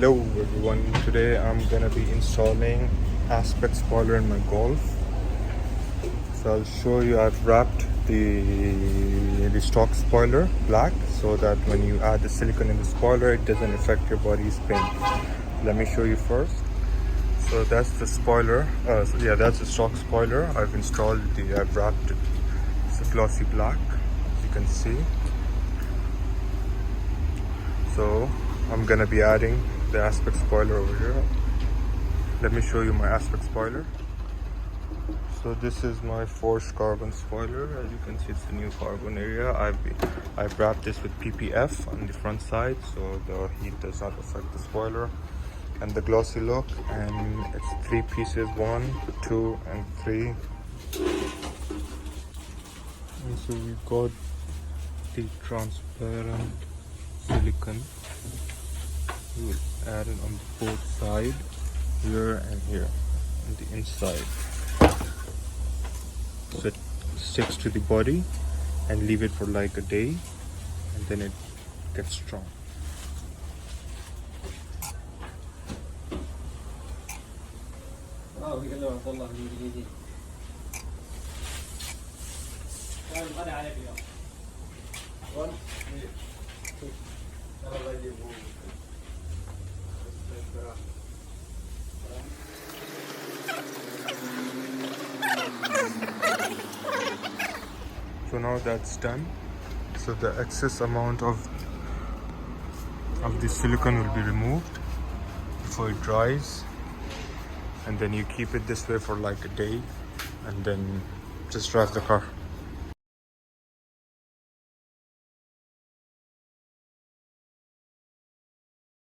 Hello everyone, today I'm gonna be installing Aspec spoiler in my Golf. So I'll show you, I've wrapped the stock spoiler black so that when you add the silicone in the spoiler it doesn't affect your body's paint. Let me show you first. So that's the spoiler, that's the stock spoiler. I've wrapped it. It's a glossy black, as you can see. So I'm gonna be adding the Aspec spoiler over here. Let me show you my Aspec spoiler. So this is my forged carbon spoiler. As you can see, it's the new carbon area. I've wrapped this with PPF on the front side so the heat does not affect the spoiler. And the glossy look, and it's 3 pieces, 1, 2 and 3. And so we got the transparent silicone. We will add it on both sides, here and here, on the inside. So it sticks to the body and leave it for like a day, and then it gets strong. So now that's done. So the excess amount of the silicone will be removed before it dries, and then you keep it this way for like a day and then just drive the car.